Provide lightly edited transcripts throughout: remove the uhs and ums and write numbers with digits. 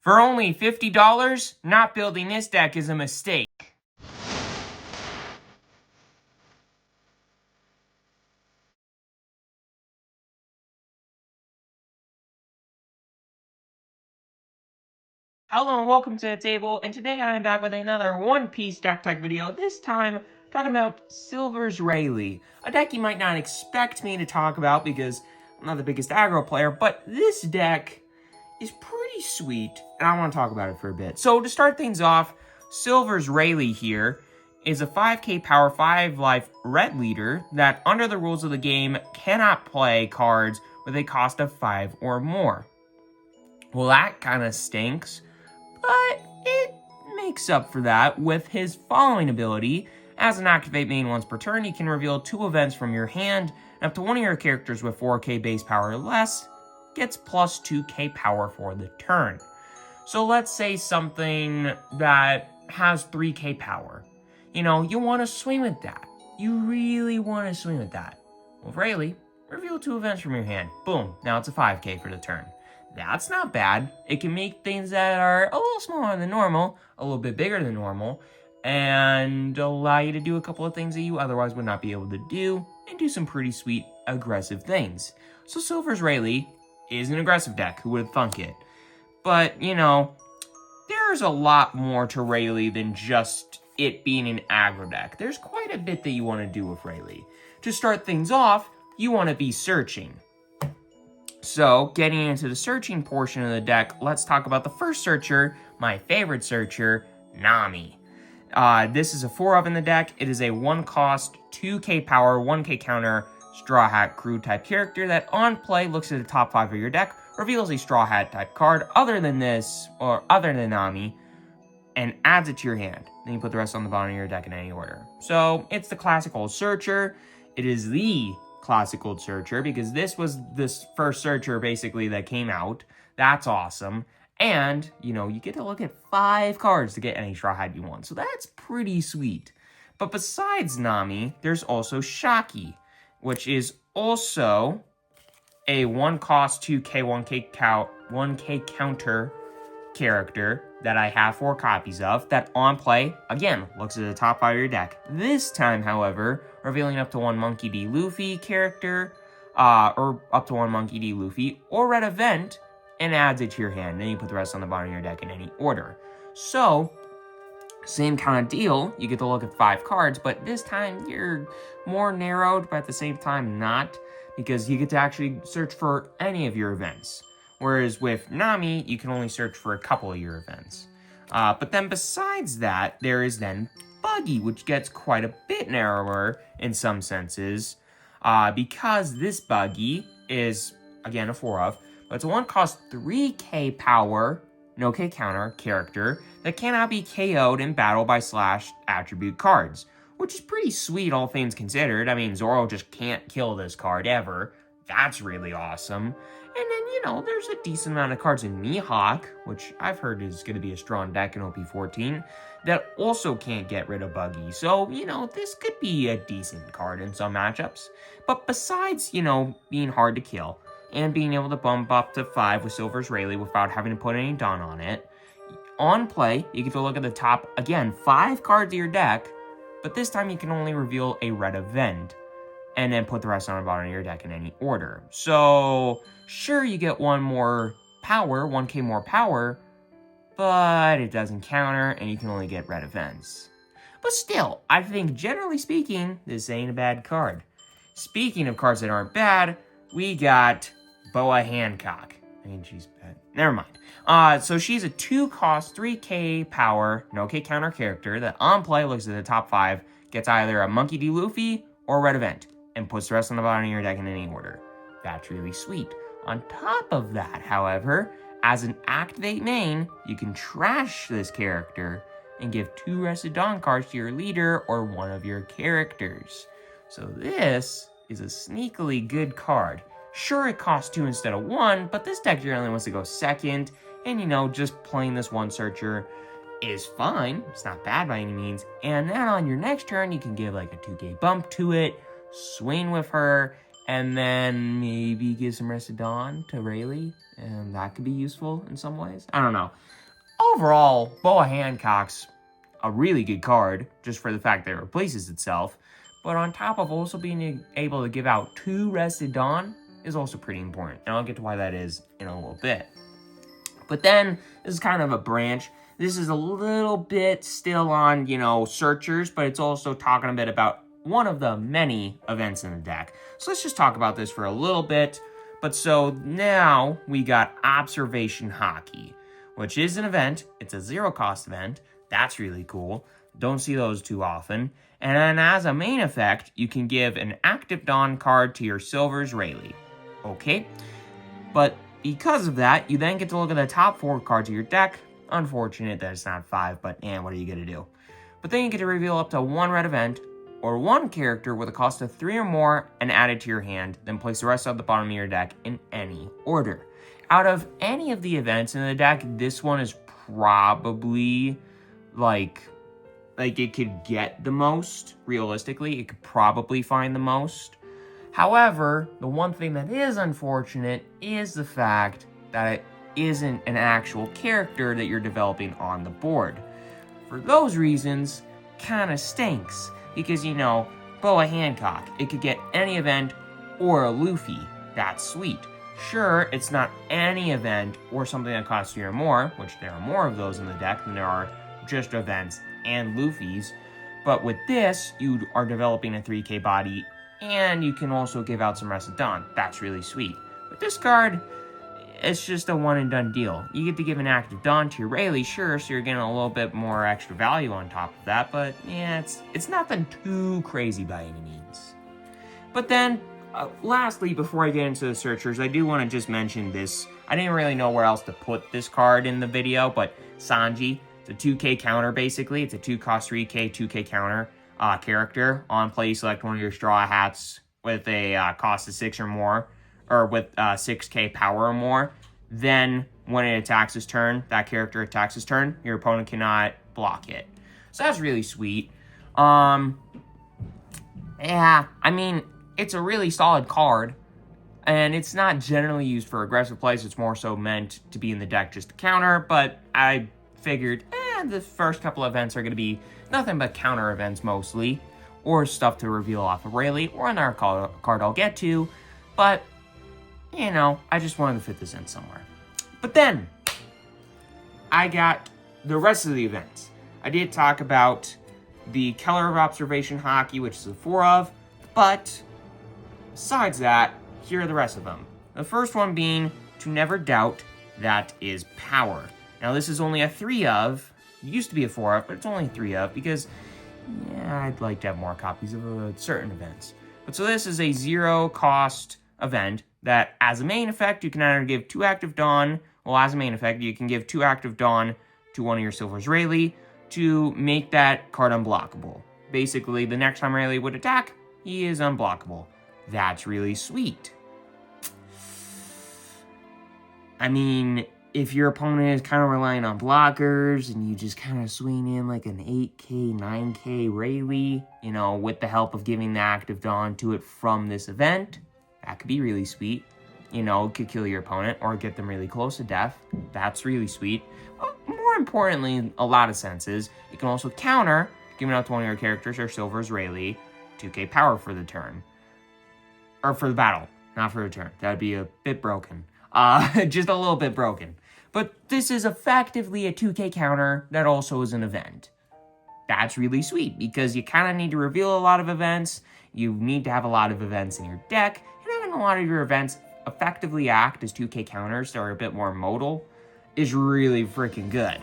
For only $50, not building this deck is a mistake. Hello and welcome to the table, and today I am back with another One Piece deck type video, this time talking about Silver's Rayleigh, a deck you might not expect me to talk about because I'm not the biggest aggro player, but this deck is pretty sweet, and I want to talk about it for a bit. So to start things off, Silver's Rayleigh here is a 5k power 5 life red leader that under the rules of the game cannot play cards with a cost of 5 or more. Well, that kind of stinks, but it makes up for that with his following ability. As an activate main once per turn, you can reveal 2 events from your hand, and up to one of your characters with 4k base power or less gets plus 2k power for the turn. So let's say something that has 3k power. You know, you want to swing with that. You really want to swing with that. Well, Rayleigh, reveal 2 events from your hand. Boom, now it's a 5k for the turn. That's not bad. It can make things that are a little smaller than normal, a little bit bigger than normal, and allow you to do a couple of things that you otherwise would not be able to do, and do some pretty sweet, aggressive things. So Silver's Rayleigh is an aggressive deck, who would have thunk it? But, you know, there's a lot more to Rayleigh than just it being an aggro deck. There's quite a bit that you want to do with Rayleigh. To start things off, you want to be searching. So, getting into the searching portion of the deck, let's talk about the first searcher, my favorite searcher, Nami. This is a 4-of in the deck. It is a 1-cost, 2k power, 1k counter, Straw Hat crew type character that on play looks at the top 5 of your deck, reveals a Straw Hat type card other than this, or other than Nami, and adds it to your hand. Then you put the rest on the bottom of your deck in any order. So, it's the classic old searcher. It is the classic old searcher because this was this first searcher basically that came out. That's awesome. And, you know, you get to look at 5 cards to get any Straw Hat you want. So that's pretty sweet. But besides Nami, there's also Shaki, which is also a 1-cost 2k 1k counter character that I have 4 copies of that on play, again, looks at the top 5 of your deck. This time, however, revealing up to 1 Monkey D. Luffy character, or up to 1 Monkey D. Luffy, or red event, and adds it to your hand. Then you put the rest on the bottom of your deck in any order. So, same kind of deal, you get to look at 5 cards, but this time you're more narrowed, but at the same time not, because you get to actually search for any of your events. Whereas with Nami, you can only search for a couple of your events. But then besides that, there is then Buggy, which gets quite a bit narrower in some senses. Because this Buggy is, again, a 4-of, but it's a 1-cost 3k power, no K counter character that cannot be KO'd in battle by / attribute cards. Which is pretty sweet, all things considered. I mean, Zoro just can't kill this card ever. That's really awesome. And then, you know, there's a decent amount of cards in Mihawk, which I've heard is going to be a strong deck in OP14, that also can't get rid of Buggy. So, you know, this could be a decent card in some matchups. But besides, you know, being hard to kill, and being able to bump up to 5 with Silver's Rayleigh without having to put any Dawn on it, on play, you get to look at the top, again, 5 cards of your deck, but this time you can only reveal a red event, and then put the rest on the bottom of your deck in any order. So, sure, you get 1 more power, 1k more power, but it doesn't counter, and you can only get red events. But still, I think, generally speaking, this ain't a bad card. Speaking of cards that aren't bad, we got Boa Hancock. I mean, she's bad. Never mind. So she's a 2-cost, 3k power, no K counter character that on play looks at the top 5, gets either a Monkey D. Luffy or a red event, and puts the rest on the bottom of your deck in any order. That's really sweet. On top of that, however, as an activate main, you can trash this character and give 2 Rested Dawn cards to your leader or one of your characters. So this is a sneakily good card. Sure, it costs 2 instead of 1, but this deck generally wants to go second, and you know, just playing this 1 searcher is fine. It's not bad by any means. And then on your next turn, you can give like a 2k bump to it, swing with her, and then maybe give some Rested Dawn to Rayleigh, and that could be useful in some ways. I don't know. Overall, Boa Hancock's a really good card, just for the fact that it replaces itself, but on top of also being able to give out 2 Rested Dawn is also pretty important, and I'll get to why that is in a little bit. But then, this is kind of a branch. This is a little bit still on, searchers, but it's also talking a bit about one of the many events in the deck. So let's just talk about this for a little bit. But so now we got Observation Hockey, which is an event. It's a 0-cost event. That's really cool. Don't see those too often. And then as a main effect, you can give an Active Dawn card to your Silver's Rayleigh. Okay? But because of that, you then get to look at the top 4 cards of your deck. Unfortunate that it's not 5, but what are you going to do? But then you get to reveal up to 1 red event, or 1 character with a cost of 3 or more and add it to your hand, then place the rest at the bottom of your deck in any order. Out of any of the events in the deck, this one is probably, like it could get the most. Realistically, it could probably find the most. However, the one thing that is unfortunate is the fact that it isn't an actual character that you're developing on the board. For those reasons, kind of stinks. Because, Boa Hancock, it could get any event or a Luffy. That's sweet. Sure, it's not any event or something that costs 3 or more, which there are more of those in the deck than there are just events and Luffy's. But with this, you are developing a 3K body, and you can also give out some Rested Dawn. That's really sweet. With this card, it's just a one and done deal. You get to give an Active Dawn to your Rayleigh, sure, so you're getting a little bit more extra value on top of that, but it's nothing too crazy by any means. But then, lastly, before I get into the searchers, I do want to just mention this. I didn't really know where else to put this card in the video, but Sanji, it's a 2K counter basically. It's a 2-cost 3K, 2K counter character. On play, you select one of your Straw Hats with a cost of 6 or more, or with 6K power or more. Then, when it attacks his turn, that character attacks his turn, your opponent cannot block it. So that's really sweet. Yeah, I mean, it's a really solid card, and it's not generally used for aggressive plays. It's more so meant to be in the deck just to counter, but I figured, the first couple events are going to be nothing but counter events mostly, or stuff to reveal off of Rayleigh, or another card I'll get to, but, I just wanted to fit this in somewhere. But then, I got the rest of the events. I did talk about the Color of Observation Hockey, which is a 4 of, but besides that, here are the rest of them. The first one being To Never Doubt, that is Power. Now this is only a 3 of, it used to be a 4 of, but it's only 3 of, because, I'd like to have more copies of certain events. But so this is a 0-cost event that, as a main effect, you can either give 2 Active Dawn, as a main effect, you can give 2 Active Dawn to one of your Silver's Rayleigh to make that card unblockable. Basically, the next time Rayleigh would attack, he is unblockable. That's really sweet. I mean, if your opponent is kind of relying on blockers and you just kind of swing in like an 8K, 9K Rayleigh, with the help of giving the Active Dawn to it from this event, that could be really sweet. It could kill your opponent or get them really close to death. That's really sweet. More importantly, in a lot of senses, it can also counter, giving out to one of your characters or Silver's Rayleigh 2K power for the turn. Or for the battle, not for the turn. That would be a bit broken. Just a little bit broken. But this is effectively a 2K counter that also is an event. That's really sweet, because you kind of need to reveal a lot of events. You need to have a lot of events in your deck, and having a lot of your events effectively act as 2K counters that are a bit more modal is really freaking good.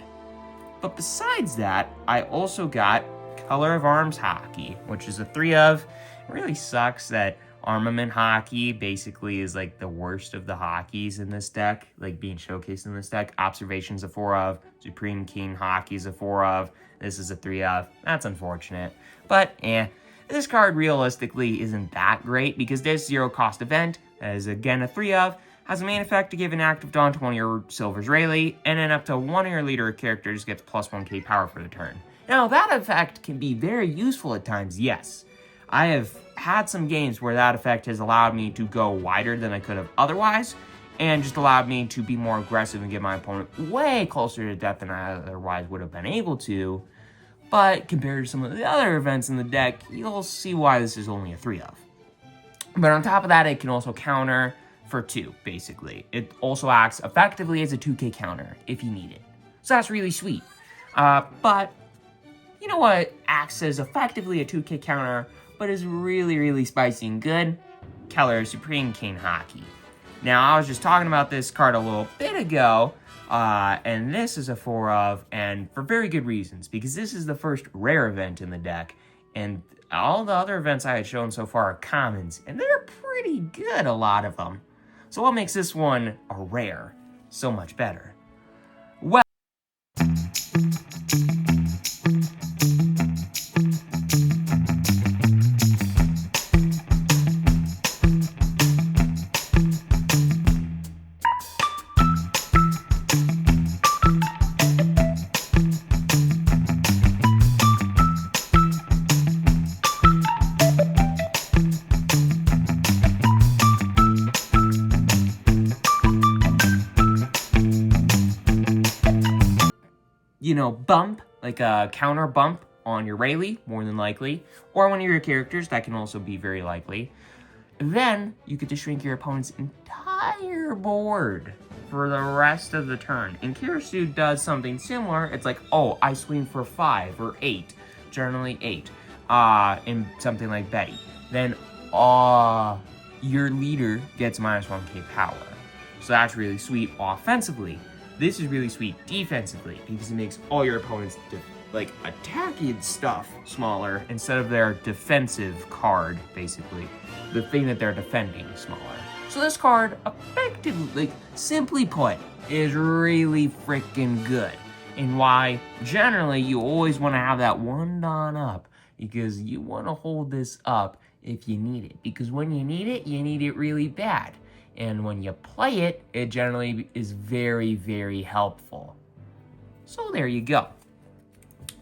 But besides that, I also got Color of Arms Hockey, which is a 3 of. It really sucks that Armament Hockey basically is like the worst of the hockeys in this deck, like being showcased in this deck. Observation's a 4 of, Supreme King Hockey's a 4 of, this is a 3 of. That's unfortunate. But, this card realistically isn't that great, because this 0-cost event, that is again a 3 of, has a main effect to give an Active Dawn to one of your Silver's Rayleigh, and then up to one of your leader characters gets plus 1K power for the turn. Now, that effect can be very useful at times, yes. I have had some games where that effect has allowed me to go wider than I could have otherwise, and just allowed me to be more aggressive and get my opponent way closer to death than I otherwise would have been able to. But compared to some of the other events in the deck, you'll see why this is only a 3 of. But on top of that, it can also counter for 2, basically. It also acts effectively as a 2k counter if you need it. So that's really sweet. But you know what acts as effectively a 2k counter, but is really, really spicy and good? Keller Supreme King Hockey. Now, I was just talking about this card a little bit ago, and this is a 4 of, and for very good reasons, because this is the first rare event in the deck, and all the other events I had shown so far are commons, and they're pretty good, a lot of them. So what makes this one a rare so much better? Well, bump, like a counter bump on your Rayleigh, more than likely, or one of your characters, that can also be very likely. Then you get to shrink your opponent's entire board for the rest of the turn. And Kirasu does something similar. It's like, oh, I swing for 5 or 8, generally 8, in something like Betty. Then, your leader gets -1k power. So that's really sweet offensively. This is really sweet defensively because it makes all your opponents' attacking stuff smaller instead of their defensive card, basically. The thing that they're defending smaller. So this card, effectively, simply put, is really freaking good. And why, generally, you always want to have that 1 Don up because you want to hold this up if you need it. Because when you need it really bad. And when you play it, it generally is very, very helpful. So there you go.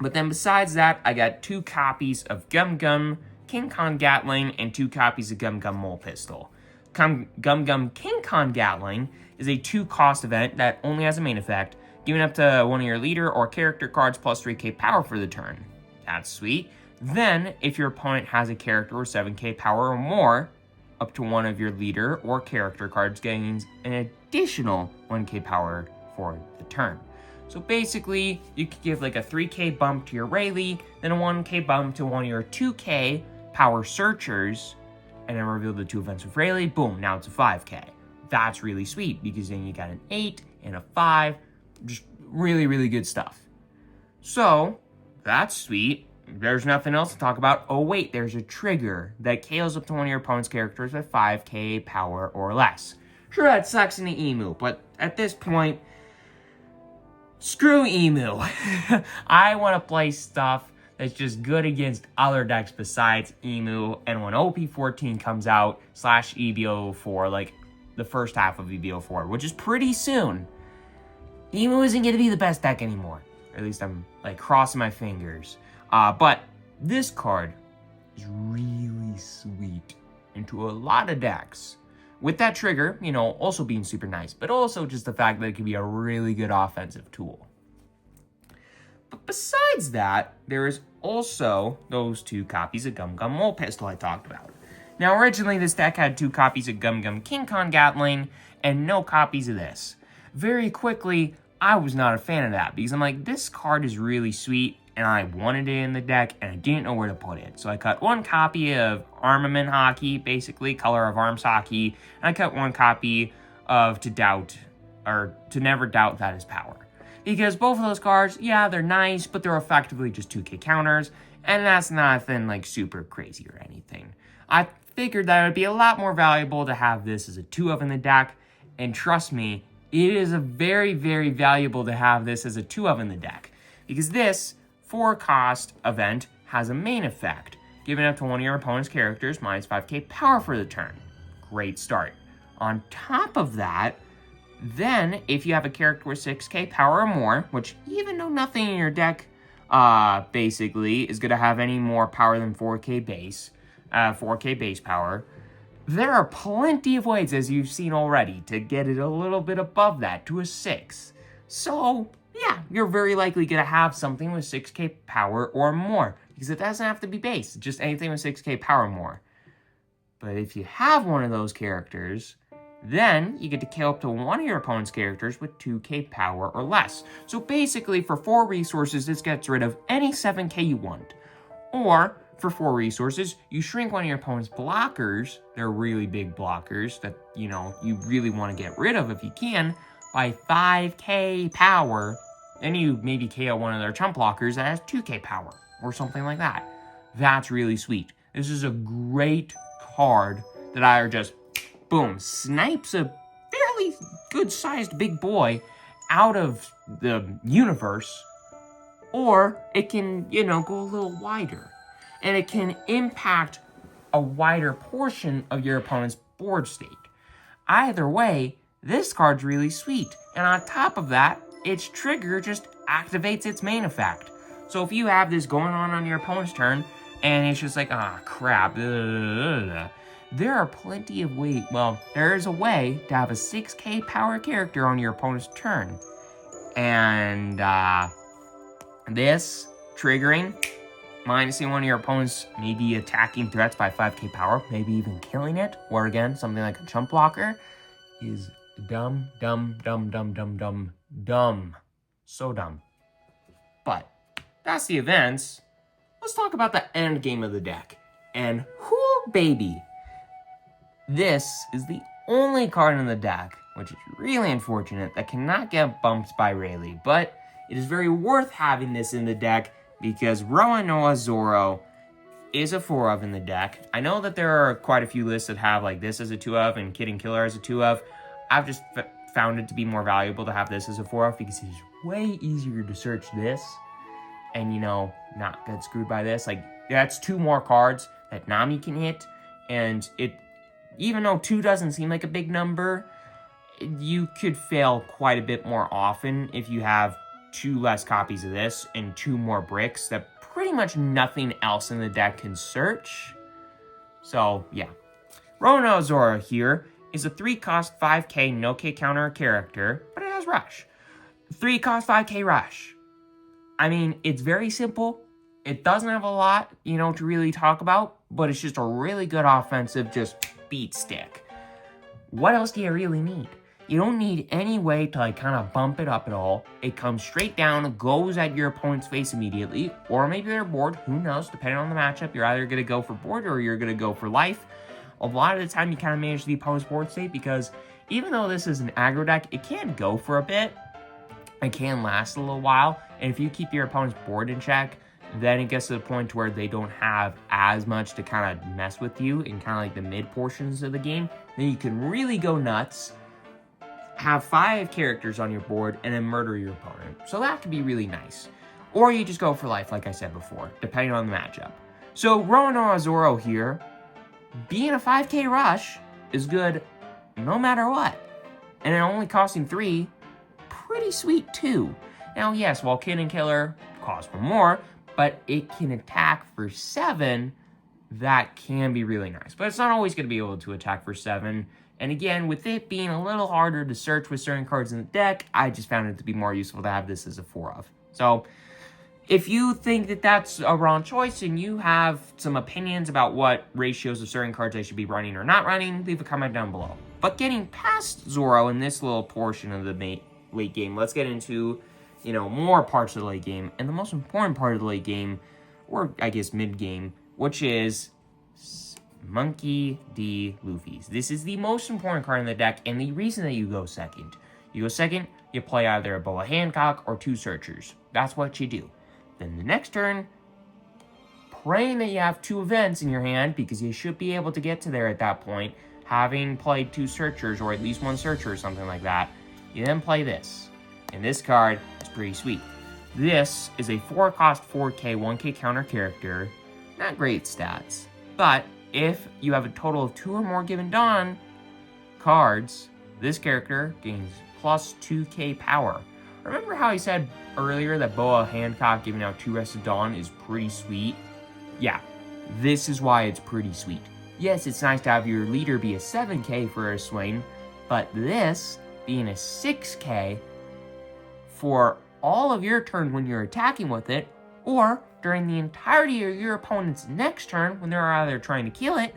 But then besides that, I got 2 copies of Gum Gum King Kong Gatling and 2 copies of Gum Gum Mole Pistol. Gum Gum King Kong Gatling is a 2-cost event that only has a main effect, giving up to one of your leader or character cards plus 3k power for the turn. That's sweet. Then, if your opponent has a character with 7k power or more, up to one of your leader or character cards gains an additional 1k power for the turn. So basically, you could give like a 3k bump to your Rayleigh, then a 1k bump to one of your 2k power searchers, and then reveal the 2 events with Rayleigh. Boom, now it's a 5k. That's really sweet because then you got an 8 and a 5. Just really, really good stuff. So, that's sweet. There's nothing else to talk about. Oh wait, there's a trigger that KOs up to one of your opponent's characters with 5k power or less. Sure, that sucks in the Emu, but at this point, screw Emu. I want to play stuff that's just good against other decks besides Emu, and when OP14 comes out, /EBO4, like the first half of EBO4, which is pretty soon, Emu isn't going to be the best deck anymore. Or at least I'm like crossing my fingers. But this card is really sweet into a lot of decks. With that trigger, also being super nice, but also just the fact that it can be a really good offensive tool. But besides that, there is also those 2 copies of Gum Gum Mole Pistol I talked about. Now, originally, this deck had 2 copies of Gum Gum King Kong Gatling and no copies of this. Very quickly, I was not a fan of that because I'm like, this card is really sweet and I wanted it in the deck and I didn't know where to put it. So I cut 1 copy of Armament Hockey, basically Color of Arms Hockey, and I cut 1 copy of To Never Doubt That Is Power. Because both of those cards, yeah, they're nice, but they're effectively just 2k counters, and that's nothing like super crazy or anything. I figured that it would be a lot more valuable to have this as a 2 of in the deck, and trust me, it is a very, very valuable to have this as a 2 of in the deck. Because this 4-cost event has a main effect, giving up to one of your opponent's characters -5k power for the turn. Great start. On top of that, then if you have a character with 6k power or more, which even though nothing in your deck basically is going to have any more power than 4k base, 4K base power. There are plenty of ways, as you've seen already, to get it a little bit above that, to a 6. So, yeah, you're very likely going to have something with 6K power or more, because it doesn't have to be base, just anything with 6K power or more. But if you have one of those characters, then you get to kill up to one of your opponent's characters with 2K power or less. So basically, for 4 resources, this gets rid of any 7K you want. Or, for 4 resources, you shrink one of your opponent's blockers, they're really big blockers that, you really want to get rid of if you can, by 5K power. Then you maybe KO one of their chump blockers that has 2K power, or something like that. That's really sweet. This is a great card that either just, boom, snipes a fairly good-sized big boy out of the universe, or it can, go a little wider. And it can impact a wider portion of your opponent's board state. Either way, this card's really sweet. And on top of that, its trigger just activates its main effect. So if you have this going on your opponent's turn, and it's just like, crap, there are plenty of ways. Well, there is a way to have a 6K power character on your opponent's turn. And this triggering, minusing one of your opponent's maybe attacking threats by 5K power, maybe even killing it, or again, something like a chump blocker, is dumb. So dumb. But that's the events. Let's talk about the end game of the deck. And whoo, baby. This is the only card in the deck, which is really unfortunate, that cannot get bumped by Rayleigh. But it is very worth having this in the deck because Rayleigh Zoro is a 4 of in the deck. I know that there are quite a few lists that have like this as a 2 of and Kid and Killer as a 2 of. I've just found it to be more valuable to have this as a 4 of because it is way easier to search this and, not get screwed by this. Like, that's 2 more cards that Nami can hit, and even though 2 doesn't seem like a big number, you could fail quite a bit more often if you have 2 less copies of this and 2 more bricks that pretty much nothing else in the deck can search. So, yeah. Rayleigh Zoro here is a 3-cost 5K no K counter character, but it has Rush. 3-cost 5K Rush. I mean, it's very simple. It doesn't have a lot, to really talk about, but it's just a really good offensive, just beat stick. What else do you really need? You don't need any way to kind of bump it up at all. It comes straight down, goes at your opponent's face immediately, or maybe their board, who knows, depending on the matchup. You're either going to go for board or you're going to go for life. A lot of the time you kind of manage the opponent's board state because even though this is an aggro deck, it can go for a bit. It can last a little while, and if you keep your opponent's board in check, then it gets to the point where they don't have as much to kind of mess with you in kind of like the mid portions of the game. Then you can really go nuts, have 5 characters on your board, and then murder your opponent. So that could be really nice. Or you just go for life, like I said before, depending on the matchup. So Rayleigh Zoro here, being a 5K rush is good no matter what. And it only costing 3, pretty sweet too. Now, yes, while Kid and Killer cost for more, but it can attack for 7, that can be really nice. But it's not always going to be able to attack for 7. And again, with it being a little harder to search with certain cards in the deck, I just found it to be more useful to have this as a 4 of. So, if you think that that's a wrong choice and you have some opinions about what ratios of certain cards I should be running or not running, leave a comment down below. But getting past Zoro in this little portion of the late game, let's get into, more parts of the late game. And the most important part of the late game, or I guess mid-game, which is Monkey D. Luffy's. This is the most important card in the deck, and the reason that you go second. You go second, you play either a Boa Hancock or 2 Searchers. That's what you do. Then the next turn, praying that you have 2 events in your hand, because you should be able to get to there at that point, having played 2 Searchers, or at least 1 Searcher or something like that, you then play this. And this card is pretty sweet. This is a 4-cost 4K 1K counter character. Not great stats, but if you have a total of 2 or more Given Dawn cards, this character gains plus 2K power. Remember how I said earlier that Boa Hancock giving out 2 Rested Dawn is pretty sweet? Yeah, This is why it's pretty sweet. Yes, it's nice to have your leader be a 7k for a swing, but this being a 6k for all of your turn when you're attacking with it, or during the entirety of your opponent's next turn when they're either trying to kill it,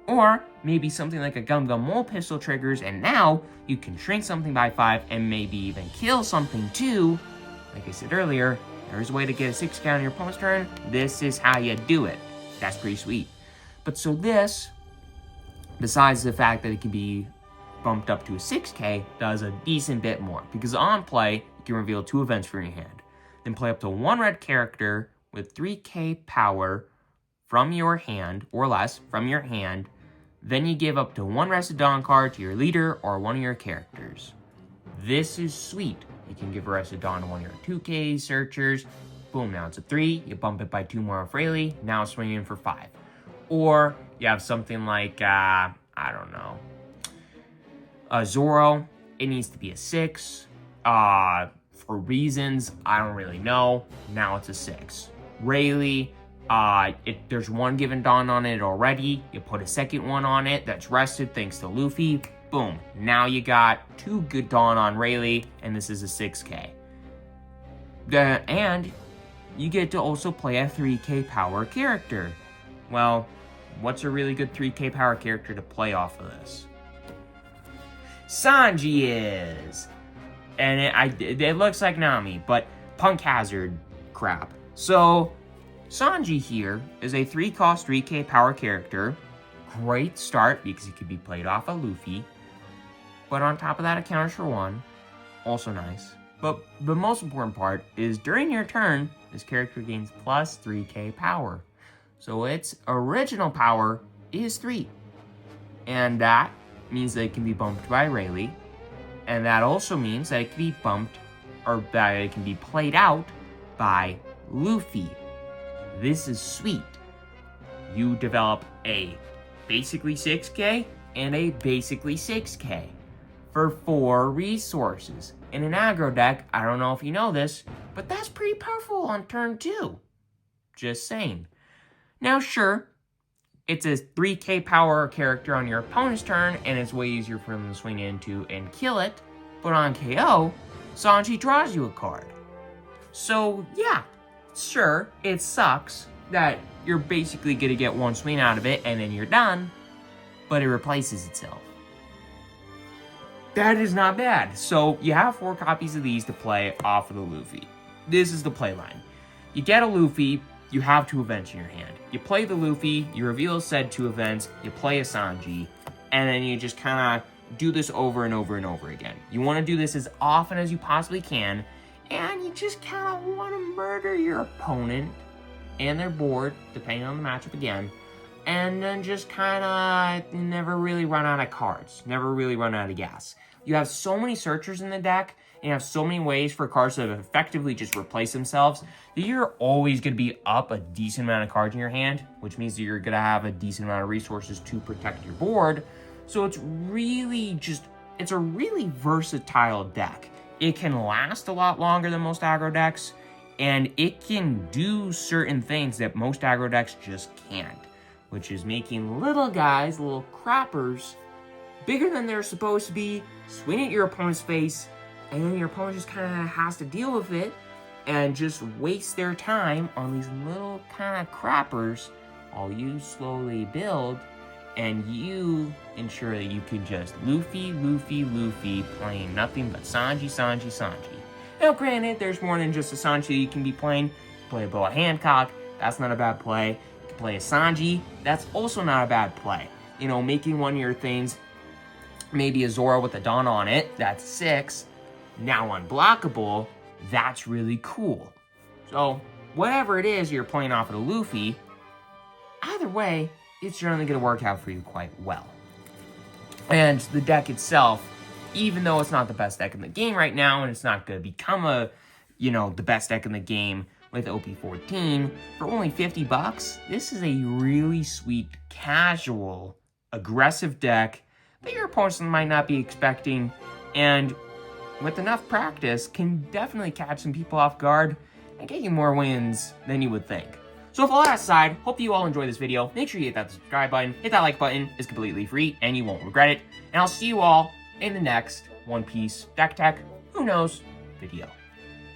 or maybe something like a Gum Gum Mole pistol triggers, and now you can shrink something by 5 and maybe even kill something too. Like I said earlier, there's a way to get a 6k on your opponent's turn. This is how you do it. That's pretty sweet. But so this, besides the fact that it can be bumped up to a 6k, does a decent bit more. Because on play, you can reveal 2 events from your hand. Then play up to 1 red character with 3k power from your hand, or less, from your hand. Then you give up to 1 Rested Dawn card to your leader or one of your characters. This is sweet. You can give a Rested Dawn to one of your 2k searchers. Boom, now it's a 3. You bump it by 2 more of Rayleigh. Now it's swinging in for 5. Or you have something like, I don't know, Zoro. It needs to be a 6. For reasons I don't really know. Now it's a 6. Rayleigh, there's 1 given Dawn on it already. You put a second one on it that's rested thanks to Luffy. Boom. Now you got 2 good Dawn on Rayleigh, and this is a 6k. And you get to also play a 3k power character. Well, what's a really good 3k power character to play off of this? Sanji is. And it looks like Nami, but Punk Hazard crap. So, Sanji here is a 3-cost 3k power character. Great start because it could be played off of Luffy. But on top of that, it counters for 1. Also nice. But the most important part is during your turn, this character gains plus 3k power. So its original power is 3. And that means that it can be bumped by Rayleigh. And that also means that it can be bumped, or that it can be played out by Luffy. This is sweet. You develop a basically 6k and a basically 6k for 4 resources. In an aggro deck, I don't know if you know this, but that's pretty powerful on turn 2. Just saying. Now sure, it's a 3k power character on your opponent's turn, and it's way easier for them to swing into and kill it, but on KO, Sanji draws you a card. So yeah, sure, it sucks that you're basically gonna get 1 swing out of it and then you're done, but it replaces itself. That is not bad. So you have 4 copies of these to play off of the Luffy. This is the play line. You get a Luffy, you have 2 events in your hand. You play the Luffy, you reveal said 2 events, you play a Sanji, and then you just kind of do this over and over and over again. You want to do this as often as you possibly can, and you just kind of want to murder your opponent and their board, depending on the matchup again, and then just kind of never really run out of cards, never really run out of gas. You have so many searchers in the deck, and you have so many ways for cards to effectively just replace themselves, that you're always going to be up a decent amount of cards in your hand, which means that you're going to have a decent amount of resources to protect your board. So it's really it's a really versatile deck. It can last a lot longer than most aggro decks, and it can do certain things that most aggro decks just can't, which is making little guys, little crappers, bigger than they're supposed to be, swing at your opponent's face, and then your opponent just kind of has to deal with it and just waste their time on these little kind of crappers while you slowly build, and you ensure that you can just Luffy, playing nothing but Sanji. Now granted, there's more than just a Sanji you can be playing. You can play a Boa Hancock, that's not a bad play. You can play a Sanji, that's also not a bad play. You know, making one of your things, maybe a Zoro with a Dawn on it, that's 6. Now unblockable, that's really cool. So, whatever it is you're playing off of the Luffy, either way, it's generally going to work out for you quite well. And the deck itself, even though it's not the best deck in the game right now, and it's not going to become the best deck in the game with OP13, for only $50, this is a really sweet, casual, aggressive deck that your opponents might not be expecting, and with enough practice, can definitely catch some people off guard and get you more wins than you would think. So with all that aside, hope that you all enjoy this video. Make sure you hit that subscribe button, hit that like button. It's completely free, and you won't regret it. And I'll see you all in the next One Piece Deck Tech, who knows, video.